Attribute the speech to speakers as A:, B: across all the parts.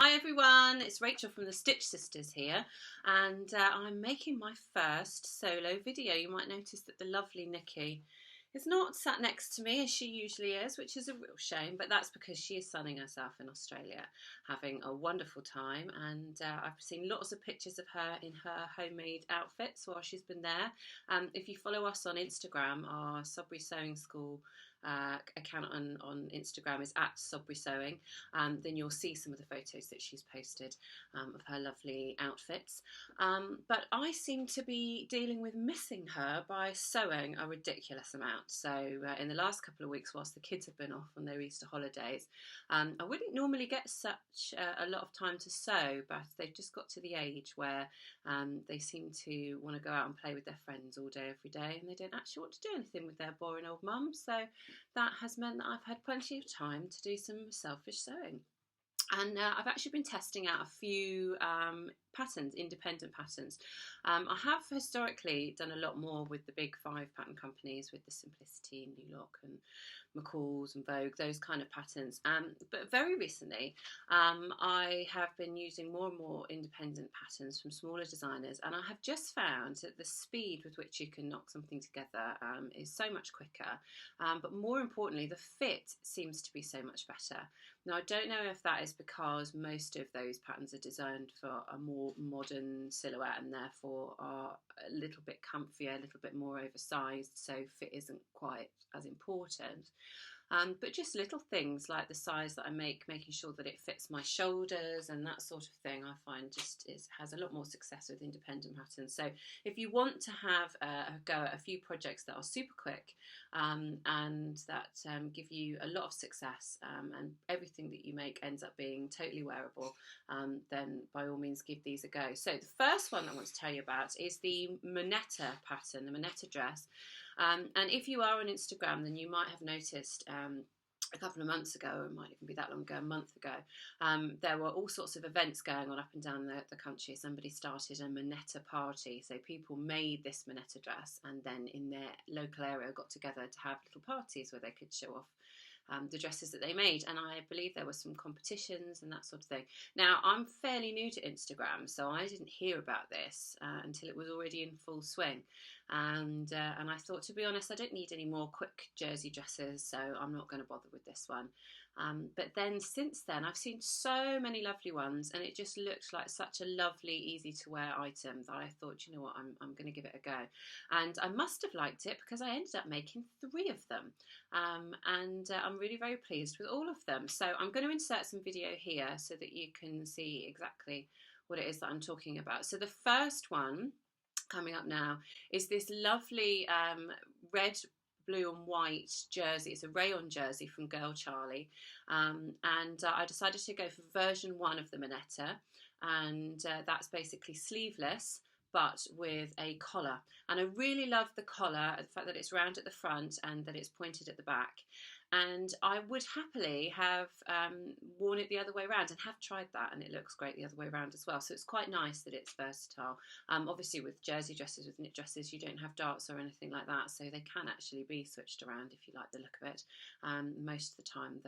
A: Hi everyone, it's Rachel from the Stitch Sisters here, and I'm making my first solo video. You might notice that the lovely Nikki is not sat next to me as she usually is, which is a real shame, but that's because she is sunning herself in Australia, having a wonderful time, and I've seen lots of pictures of her in her homemade outfits while she's been there. If you follow us on Instagram, our Sudbury Sewing School account on Instagram is at Sudbury Sewing, then you'll see some of the photos that she's posted of her lovely outfits. But I seem to be dealing with missing her by sewing a ridiculous amount. So in the last couple of weeks, whilst the kids have been off on their Easter holidays, I wouldn't normally get such a lot of time to sew, but they've just got to the age where they seem to want to go out and play with their friends all day, every day, and they don't actually want to do anything with their boring old mum. So that has meant that I've had plenty of time to do some selfish sewing. And I've actually been testing out a few patterns, independent patterns. I have historically done a lot more with the big 5 pattern companies, with the Simplicity, New Look and McCall's and Vogue, those kind of patterns. But very recently, I have been using more and more independent patterns from smaller designers, and I have just found that the speed with which you can knock something together is so much quicker, but more importantly, the fit seems to be so much better. Now, I don't know if that is because most of those patterns are designed for a more modern silhouette and therefore are a little bit comfier, a little bit more oversized, so fit isn't quite as important. But just little things like the size that I make, making sure that it fits my shoulders and that sort of thing, I find just has a lot more success with independent patterns. So if you want to have a go at a few projects that are super quick and that give you a lot of success, and everything that you make ends up being totally wearable, then by all means give these a go. So the first one I want to tell you about is the Moneta pattern, the Moneta Dress. And if you are on Instagram, then you might have noticed a couple of months ago, or it might even be that long ago, a month ago, there were all sorts of events going on up and down the country. Somebody started a Minetta party, so people made this Minetta dress and then in their local area got together to have little parties where they could show off the dresses that they made, and I believe there were some competitions and that sort of thing. Now, I'm fairly new to Instagram, so I didn't hear about this until it was already in full swing, and I thought, to be honest, I don't need any more quick jersey dresses, so I'm not going to bother with this one. But then since then I've seen so many lovely ones, and it just looked like such a lovely, easy to wear item that I thought, you know what, I'm going to give it a go. And I must have liked it because I ended up making 3 of them, and I'm really very pleased with all of them. So I'm going to insert some video here so that you can see exactly what it is that I'm talking about. So the first one coming up now is this lovely red, blue and white jersey. It's a rayon jersey from Girl Charlie, and I decided to go for version 1 of the Minetta, and that's basically sleeveless but with a collar, and I really love the collar, the fact that it's round at the front and that it's pointed at the back. And I would happily have worn it the other way around, and have tried that, and it looks great the other way around as well. So it's quite nice that it's versatile. Obviously with jersey dresses, with knit dresses, you don't have darts or anything like that, so they can actually be switched around if you like the look of it. Most of the time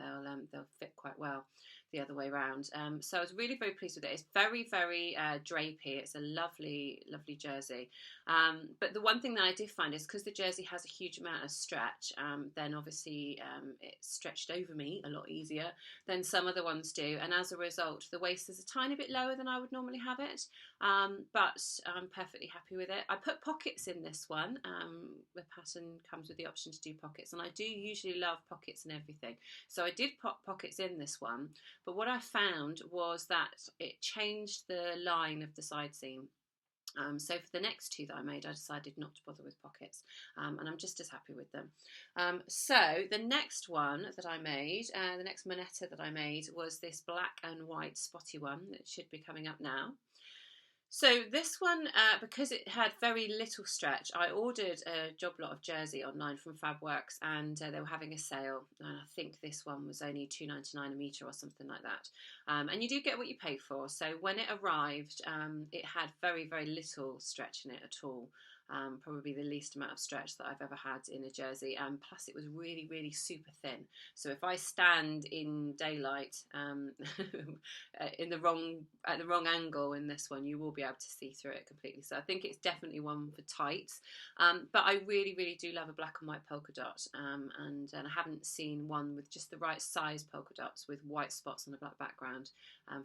A: they'll fit quite well the other way around. So I was really very pleased with it. It's very, very drapey. It's a lovely, lovely jersey. But the one thing that I did find is because the jersey has a huge amount of stretch, then obviously it's stretched over me a lot easier than some other ones do, and as a result the waist is a tiny bit lower than I would normally have it, but I'm perfectly happy with it. I put pockets in this one. The pattern comes with the option to do pockets, and I do usually love pockets and everything, so I did pop pockets in this one, but what I found was that it changed the line of the side seam. So for the next 2 that I made, I decided not to bother with pockets, and I'm just as happy with them. So the next one that I made, the next Moneta that I made, was this black and white spotty one that should be coming up now. So this one, because it had very little stretch, I ordered a job lot of jersey online from Fabworks, and they were having a sale, and I think this one was only £2.99 a metre or something like that. And you do get what you pay for. So when it arrived, it had very, very little stretch in it at all. probably the least amount of stretch that I've ever had in a jersey, and plus it was really, really super thin. So if I stand in daylight at the wrong angle in this one, you will be able to see through it completely. So I think it's definitely one for tights. But I really, really do love a black and white polka dot, and I haven't seen one with just the right size polka dots with white spots on a black background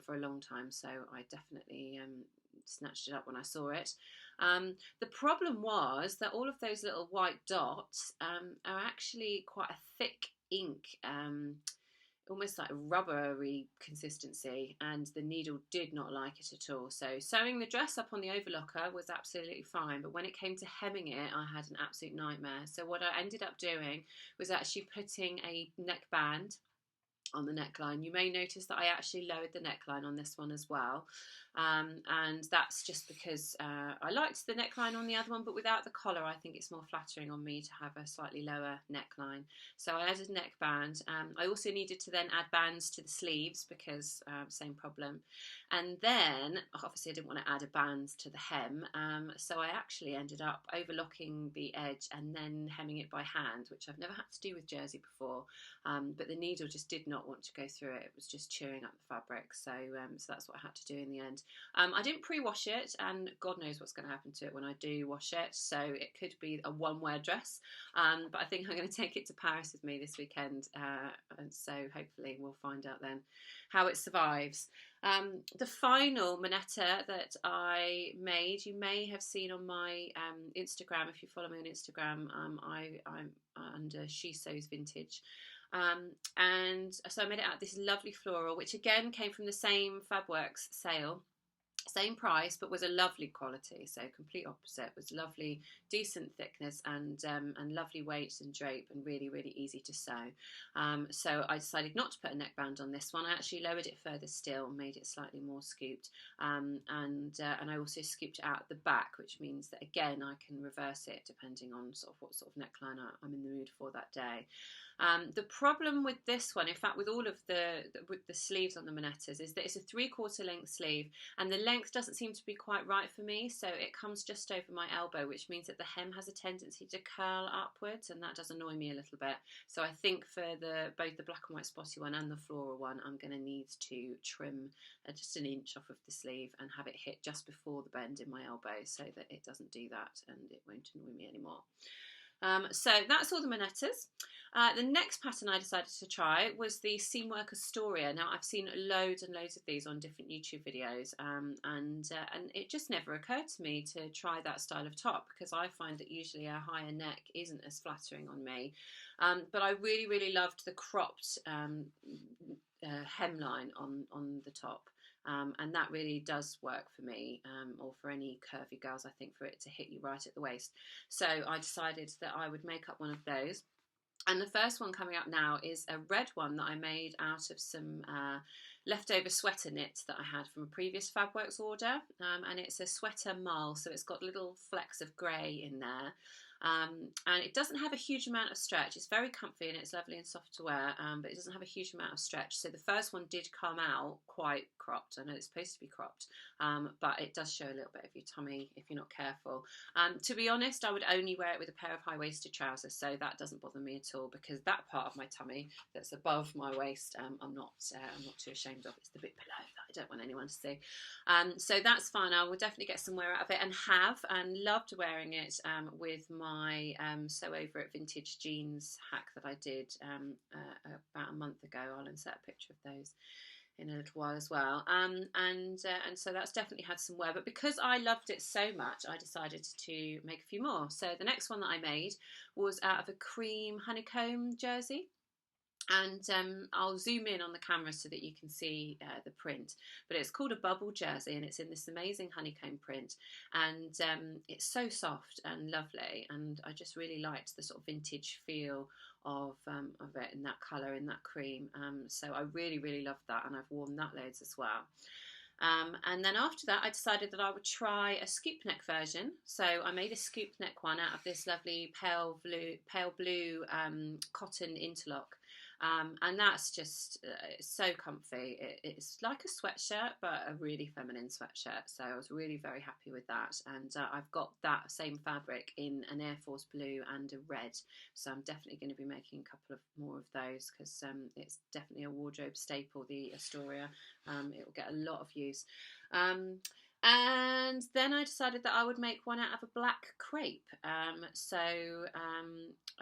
A: for a long time. So I definitely snatched it up when I saw it. The problem was that all of those little white dots are actually quite a thick ink, almost like a rubbery consistency, and the needle did not like it at all. So sewing the dress up on the overlocker was absolutely fine, but when it came to hemming it, I had an absolute nightmare. So what I ended up doing was actually putting a neckband on the neckline. You may notice that I actually lowered the neckline on this one as well, and that's just because I liked the neckline on the other one, but without the collar I think it's more flattering on me to have a slightly lower neckline. So I added a neckband. I also needed to then add bands to the sleeves because same problem, and then obviously I didn't want to add a band to the hem, so I actually ended up overlocking the edge and then hemming it by hand, which I've never had to do with jersey before, but the needle just did not want to go through it. It was just chewing up the fabric, so that's what I had to do in the end. I didn't pre-wash it, and God knows what's going to happen to it when I do wash it, so it could be a one-wear dress, but I think I'm going to take it to Paris with me this weekend, and so hopefully we'll find out then how it survives. The final Minetta that I made, you may have seen on my Instagram. If you follow me on Instagram, I'm under She Sews Vintage. And so I made it out this lovely floral, which again came from the same Fabworks sale, same price, but was a lovely quality. So complete opposite, was lovely, decent thickness, and lovely weight and drape, and really, really easy to sew. So I decided not to put a neckband on this one. I actually lowered it further still, made it slightly more scooped, and I also scooped it out at the back, which means that again I can reverse it depending on what sort of neckline I'm in the mood for that day. The problem with this one, in fact with all of the sleeves on the Minettas, is that it's a 3/4 length sleeve, and the length doesn't seem to be quite right for me, so it comes just over my elbow, which means that the hem has a tendency to curl upwards, and that does annoy me a little bit. So I think for both the black and white spotty one and the floral one, I'm going to need to trim just an inch off of the sleeve and have it hit just before the bend in my elbow, so that it doesn't do that and it won't annoy me anymore. So that's all the Minettas. The next pattern I decided to try was the Seamwork Astoria. Now I've seen loads and loads of these on different YouTube videos, and it just never occurred to me to try that style of top, because I find that usually a higher neck isn't as flattering on me. But I really, really loved the cropped hemline on the top. And that really does work for me, or for any curvy girls, I think, for it to hit you right at the waist. So I decided that I would make up one of those. And the first one coming up now is a red one that I made out of some leftover sweater knit that I had from a previous Fabworks order, and it's a sweater mull, so it's got little flecks of grey in there. And it doesn't have a huge amount of stretch. It's very comfy and it's lovely and soft to wear, but it doesn't have a huge amount of stretch. So the first one did come out quite cropped. I know it's supposed to be cropped, but it does show a little bit of your tummy if you're not careful. To be honest, I would only wear it with a pair of high-waisted trousers, so that doesn't bother me at all, because that part of my tummy that's above my waist, I'm not too ashamed of. It's the bit below that I don't want anyone to see. So that's fine. I will definitely get some wear out of it, and loved wearing it with my Sew Over It vintage jeans hack that I did about a month ago. I'll insert a picture of those in a little while as well, and so that's definitely had some wear, but because I loved it so much, I decided to make a few more. So the next one that I made was out of a cream honeycomb jersey, and I'll zoom in on the camera so that you can see the print, but it's called a bubble jersey, and it's in this amazing honeycomb print, and it's so soft and lovely, and I just really liked the sort of vintage feel of it in that colour, in that cream, so I really, really loved that, and I've worn that loads as well. And then after that I decided that I would try a scoop neck version, so I made a scoop neck one out of this lovely pale blue cotton interlock, And that's just so comfy. It's like a sweatshirt, but a really feminine sweatshirt. So I was really very happy with that. And I've got that same fabric in an Air Force blue and a red. So I'm definitely going to be making a couple of more of those, because it's definitely a wardrobe staple, the Astoria. It will get a lot of use. And then I decided that I would make one out of a black crepe. I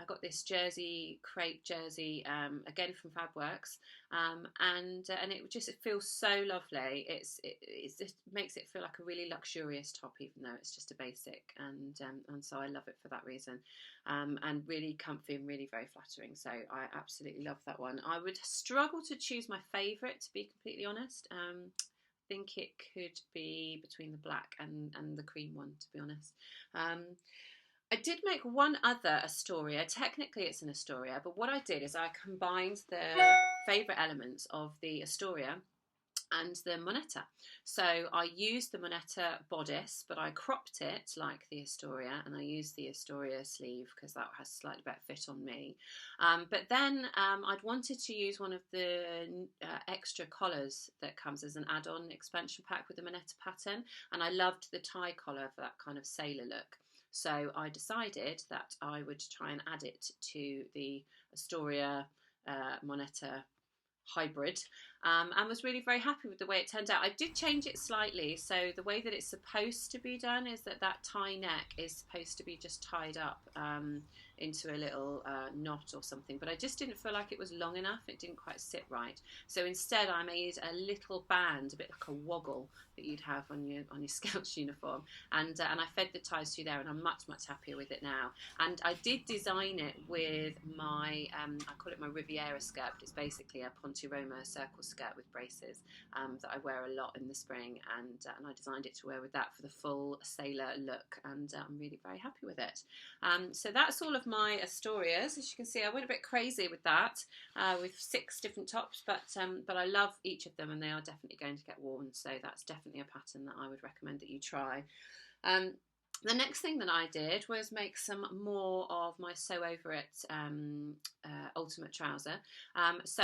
A: got this jersey, crepe jersey, again from Fabworks, and it feels so lovely. It just makes it feel like a really luxurious top, even though it's just a basic, and so I love it for that reason, and really comfy and really very flattering. So I absolutely love that one. I would struggle to choose my favourite, to be completely honest. Think it could be between the black and the cream one, to be honest. I did make one other Astoria. Technically it's an Astoria, but what I did is I combined the favourite elements of the Astoria and the Moneta. So I used the Moneta bodice, but I cropped it like the Astoria, and I used the Astoria sleeve because that has slightly better fit on me. But then I'd wanted to use one of the extra collars that comes as an add-on expansion pack with the Moneta pattern, and I loved the tie collar for that kind of sailor look. So I decided that I would try and add it to the Astoria Moneta hybrid, and was really very happy with the way it turned out. I did change it slightly, so the way that it's supposed to be done is that tie neck is supposed to be just tied up into a little knot or something, but I just didn't feel like it was long enough. It didn't quite sit right, so instead I made a little band, a bit like a woggle that you'd have on your Scouts uniform, and I fed the ties through there, and I'm much happier with it now. And I did design it with my I call it my Riviera skirt, but it's basically a Ponte Roma circle skirt with braces that I wear a lot in the spring, and I designed it to wear with that for the full sailor look, and I'm really very happy with it. So that's all of my Astorias. As you can see, I went a bit crazy with that, with 6 different tops, but I love each of them, and they are definitely going to get worn, so that's definitely a pattern that I would recommend that you try. The next thing that I did was make some more of my Sew Over It ultimate trouser. So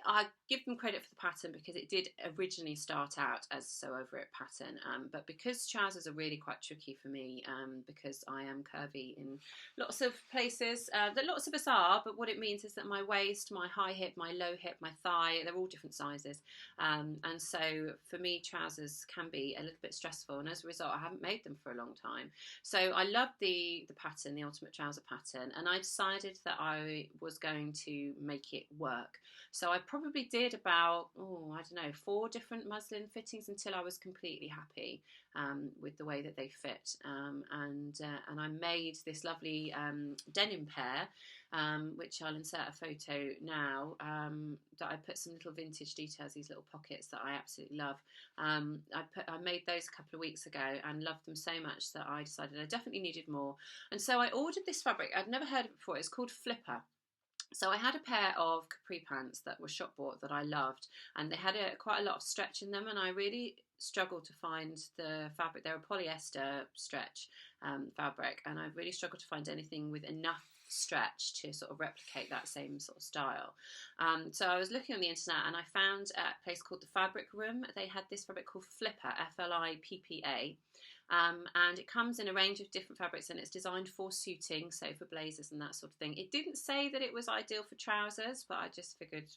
A: I give them credit for the pattern because it did originally start out as Sew Over It pattern, but because trousers are really quite tricky for me, because I am curvy in lots of places, that lots of us are, but what it means is that my waist, my high hip, my low hip, my thigh, they're all different sizes, and so for me trousers can be a little bit stressful, and as a result I haven't made them for a long time. So I loved the pattern, the ultimate trouser pattern, and I decided that I was going to make it work. So I probably did about, I don't know, 4 different muslin fittings until I was completely happy with the way that they fit. And I made this lovely denim pair, which I'll insert a photo now, that I put some little vintage details, these little pockets that I absolutely love. I made those a couple of weeks ago and loved them so much that I decided I definitely needed more. And so I ordered this fabric. I'd never heard of it before. It's called Flipper. So I had a pair of capri pants that were shop bought that I loved, and they had quite a lot of stretch in them, and I really struggled to find the fabric. They're a polyester stretch fabric, and I really struggled to find anything with enough stretch to sort of replicate that same sort of style. So I was looking on the internet, and I found a place called the Fabric Room. They had this fabric called Flipper, Flippa. And it comes in a range of different fabrics, and it's designed for suiting, so for blazers and that sort of thing. It didn't say that it was ideal for trousers, but I just figured,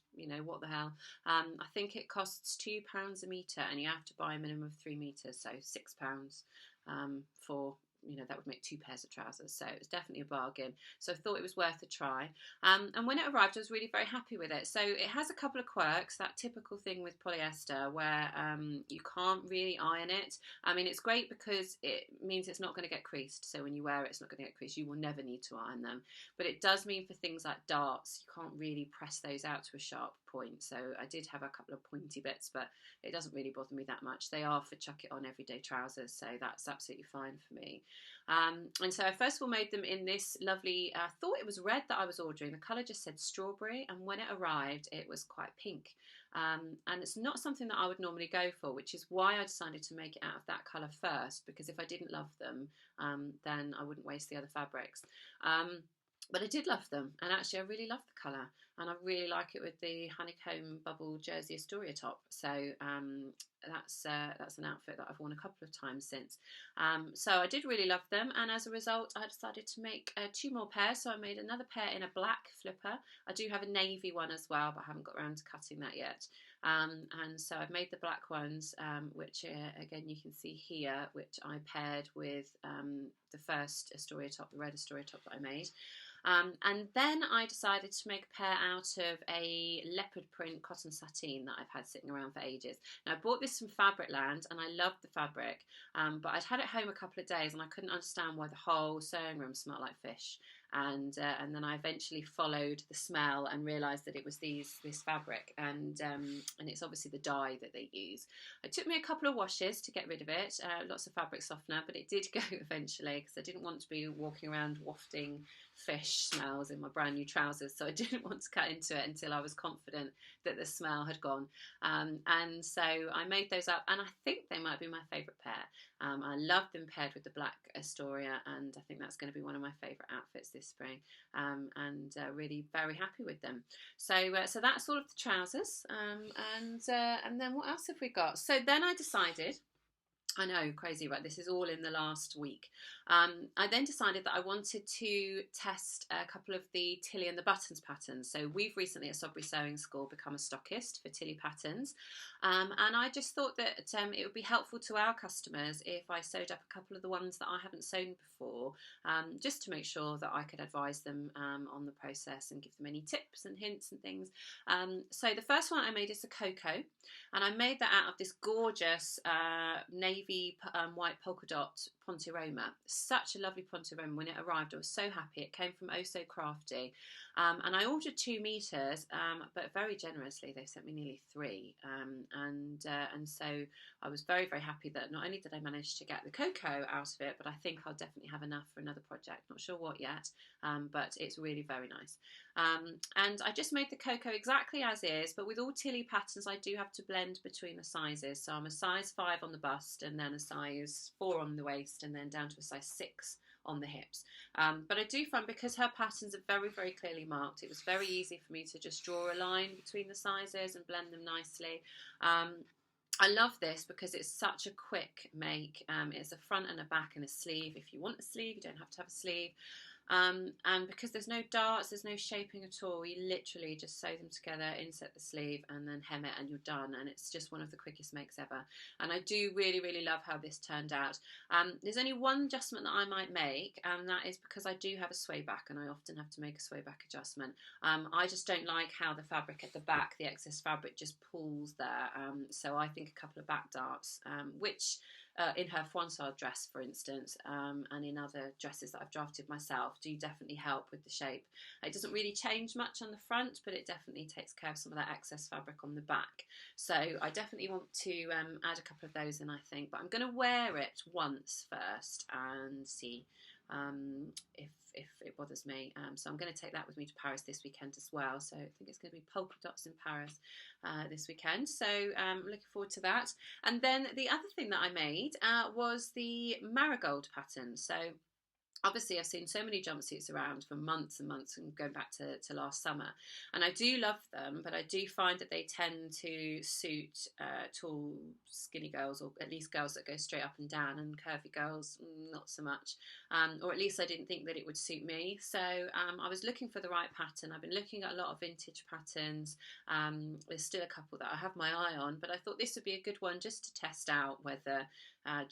A: what the hell. I think it costs £2 a metre, and you have to buy a minimum of 3 metres, so £6 for, that would make 2 pairs of trousers, so it was definitely a bargain. So I thought it was worth a try. And when it arrived, I was really very happy with it. So it has a couple of quirks, that typical thing with polyester where you can't really iron it. I mean, it's great because it means it's not going to get creased. So when you wear it, it's not going to get creased. You will never need to iron them. But it does mean for things like darts, you can't really press those out to a sharp point. So I did have a couple of pointy bits, but it doesn't really bother me that much. They are for chuck it on everyday trousers, so that's absolutely fine for me. And so I first of all made them in this lovely, I thought it was red that I was ordering. The colour just said strawberry, and when it arrived it was quite pink. And it's not something that I would normally go for, which is why I decided to make it out of that colour first, because if I didn't love them, then I wouldn't waste the other fabrics. But I did love them, and actually I really love the colour, and I really like it with the honeycomb bubble jersey Astoria top. So that's an outfit that I've worn a couple of times since. So I did really love them, and as a result I decided to make 2 more pairs. So I made another pair in a black flipper. I do have a navy one as well, but I haven't got around to cutting that yet. And so I've made the black ones, which again you can see here, which I paired with the first Astoria top, the red Astoria top that I made. And then I decided to make a pair out of a leopard print cotton sateen that I've had sitting around for ages. Now I bought this from Fabricland and I loved the fabric, but I'd had it home a couple of days and I couldn't understand why the whole sewing room smelled like fish. And then I eventually followed the smell and realised that it was this fabric, and it's obviously the dye that they use. It took me a couple of washes to get rid of it, lots of fabric softener, but it did go eventually because I didn't want to be walking around wafting fish smells in my brand new trousers, so I didn't want to cut into it until I was confident that the smell had gone. And so I made those up, and I think they might be my favourite pair. I love them paired with the black Astoria, and I think that's going to be one of my favourite outfits this spring, and really very happy with them. So that's all of the trousers, and then what else have we got? So then I decided, I know, crazy, right? This is all in the last week. I then decided that I wanted to test a couple of the Tilly and the Buttons patterns. So we've recently at Sodbury Sewing School become a stockist for Tilly Patterns, and I just thought that it would be helpful to our customers if I sewed up a couple of the ones that I haven't sewn before, just to make sure that I could advise them on the process and give them any tips and hints and things. So the first one I made is a cocoa, and I made that out of this gorgeous navy white polka dot Ponte Roma. Such a lovely Ponte Roma. When it arrived, I was so happy. It came from Oh So Crafty, and I ordered 2 meters, but very generously they sent me nearly 3, and so I was very, very happy that not only did I manage to get the cocoa out of it, but I think I'll definitely have enough for another project. Not sure what yet, but it's really very nice. And I just made the cocoa exactly as is, but with all Tilly patterns I do have to blend between the sizes. So I'm a size 5 on the bust, and then a size 4 on the waist, and then down to a size 6 on the hips. But I do find, because her patterns are very, very clearly marked, it was very easy for me to just draw a line between the sizes and blend them nicely. I love this because it's such a quick make. It's a front and a back and a sleeve. If you want a sleeve, you don't have to have a sleeve. And because there's no darts, there's no shaping at all, you literally just sew them together, insert the sleeve, and then hem it, and you're done. And it's just one of the quickest makes ever. And I do really, really love how this turned out. There's only one adjustment that I might make, and that is because I do have a sway back, and I often have to make a sway back adjustment. I just don't like how the fabric at the back, the excess fabric, just pulls there. So I think a couple of back darts, which in her Froissart dress, for instance, and in other dresses that I've drafted myself, do definitely help with the shape. It doesn't really change much on the front, but it definitely takes care of some of that excess fabric on the back. So I definitely want to add a couple of those in, I think. But I'm going to wear it once first and see if it bothers me. So I'm going to take that with me to Paris this weekend as well. So I think it's going to be polka dots in Paris this weekend. So I'm looking forward to that. And then the other thing that I made was the marigold pattern. So obviously I've seen so many jumpsuits around for months and months, and going back to last summer, and I do love them, but I do find that they tend to suit tall, skinny girls, or at least girls that go straight up and down, and curvy girls not so much, or at least I didn't think that it would suit me. So I was looking for the right pattern. I've been looking at a lot of vintage patterns. There's still a couple that I have my eye on, but I thought this would be a good one just to test out whether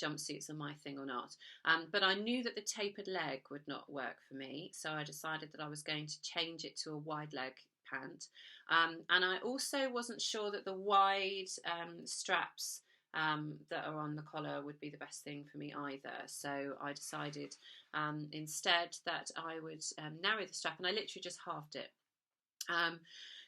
A: jumpsuits are my thing or not. But I knew that the tapered leg would not work for me, so I decided that I was going to change it to a wide leg pant. And I also wasn't sure that the wide straps that are on the collar would be the best thing for me either. So I decided instead that I would narrow the strap, and I literally just halved it.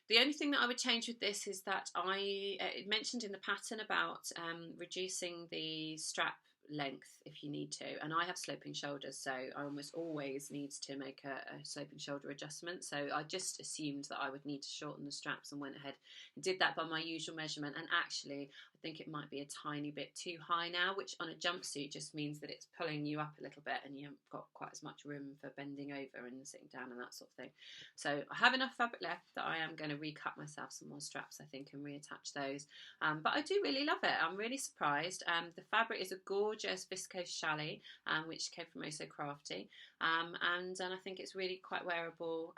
A: The only thing that I would change with this is that it mentioned in the pattern about reducing the strap length if you need to, and I have sloping shoulders, so I almost always need to make a sloping shoulder adjustment. So I just assumed that I would need to shorten the straps and went ahead and did that by my usual measurement. And actually I I think it might be a tiny bit too high now, which on a jumpsuit just means that it's pulling you up a little bit and you haven't got quite as much room for bending over and sitting down and that sort of thing. So I have enough fabric left that I am going to recut myself some more straps, I think, and reattach those. But I do really love it. I'm really surprised. The fabric is a gorgeous viscose challis, which came from Oh So Crafty, and I think it's really quite wearable,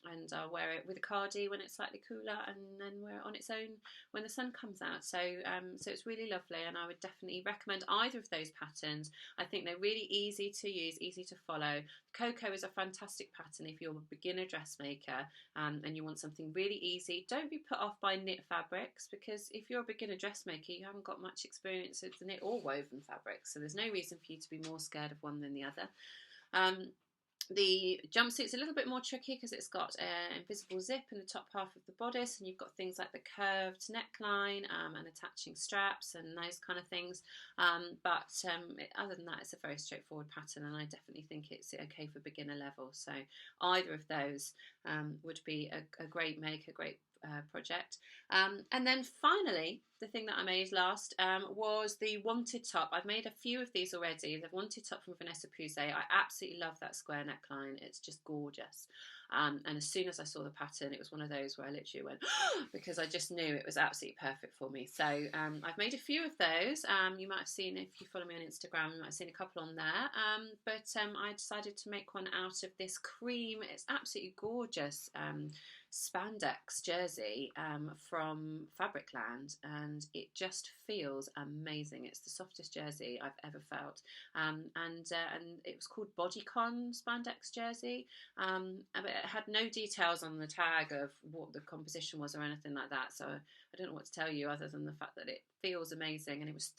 A: and I'll wear it with a cardi when it's slightly cooler, and then wear it on its own when the sun comes out. So it's really lovely, and I would definitely recommend either of those patterns. I think they're really easy to use, easy to follow. Cocoa is a fantastic pattern if you're a beginner dressmaker, and you want something really easy. Don't be put off by knit fabrics, because if you're a beginner dressmaker, you haven't got much experience with knit or woven fabrics, so there's no reason for you to be more scared of one than the other. The jumpsuit's a little bit more tricky because it's got an invisible zip in the top half of the bodice, and you've got things like the curved neckline and attaching straps and those kind of things. But other than that, it's a very straightforward pattern, and I definitely think it's okay for beginner level. So either of those would be a great make, a great project. And then finally, the thing that I made last was the wanted top. I've made a few of these already. The wanted top from Vanessa Pouzet. I absolutely love that square neckline. It's just gorgeous. And as soon as I saw the pattern, it was one of those where I literally went, because I just knew it was absolutely perfect for me. So I've made a few of those. You might have seen, if you follow me on Instagram, you might have seen a couple on there. But I decided to make one out of this cream. It's absolutely gorgeous spandex jersey from Fabricland, and it just feels amazing. It's the softest jersey I've ever felt, and it was called Bodycon spandex jersey, but it had no details on the tag of what the composition was or anything like that, so I don't know what to tell you other than the fact that it feels amazing, and it was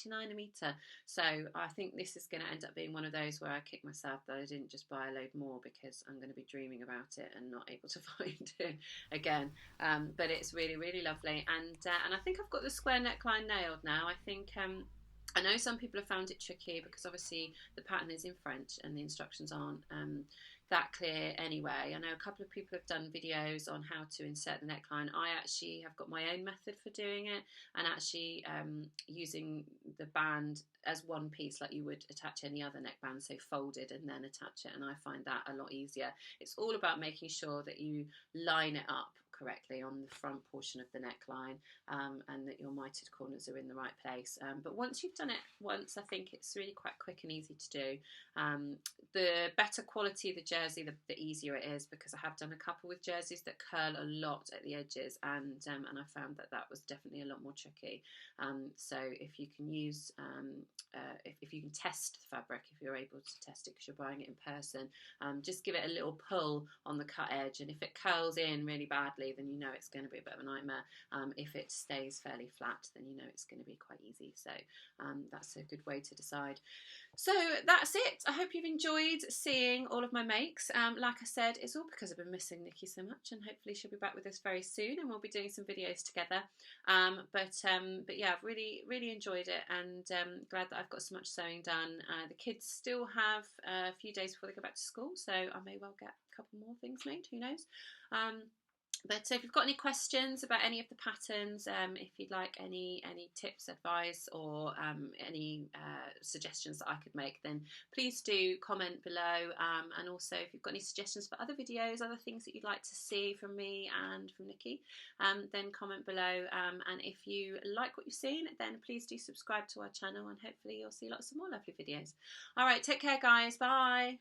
A: £3.99 a metre. So I think this is going to end up being one of those where I kick myself that I didn't just buy a load more, because I'm going to be dreaming about it and not able to find it again. But it's really, really lovely, and I think I've got the square neckline nailed now. I think I know some people have found it tricky because obviously the pattern is in French and the instructions aren't that clear anyway. I know a couple of people have done videos on how to insert the neckline. I actually have got my own method for doing it, and actually using the band as one piece like you would attach any other neckband, so folded and then attach it, and I find that a lot easier. It's all about making sure that you line it up correctly on the front portion of the neckline, and that your mitered corners are in the right place. But once you've done it once, I think it's really quite quick and easy to do. The better quality the jersey, the easier it is, because I have done a couple with jerseys that curl a lot at the edges, and I found that was definitely a lot more tricky. So if you can use, if you can test the fabric, if you're able to test it because you're buying it in person, just give it a little pull on the cut edge, and if it curls in really badly, then you know it's going to be a bit of a nightmare. If it stays fairly flat, then you know it's going to be quite easy. So that's a good way to decide. So that's it. I hope you've enjoyed seeing all of my makes. Like I said, it's all because I've been missing Nikki so much, and hopefully she'll be back with us very soon, and we'll be doing some videos together. But yeah, I've really, really enjoyed it, and glad that I've got so much sewing done. The kids still have a few days before they go back to school, so I may well get a couple more things made, who knows. But if you've got any questions about any of the patterns, if you'd like any tips, advice, or any suggestions that I could make, then please do comment below. And also, if you've got any suggestions for other videos, other things that you'd like to see from me and from Nikki, then comment below. And if you like what you've seen, then please do subscribe to our channel, and hopefully you'll see lots of more lovely videos. All right, take care, guys. Bye.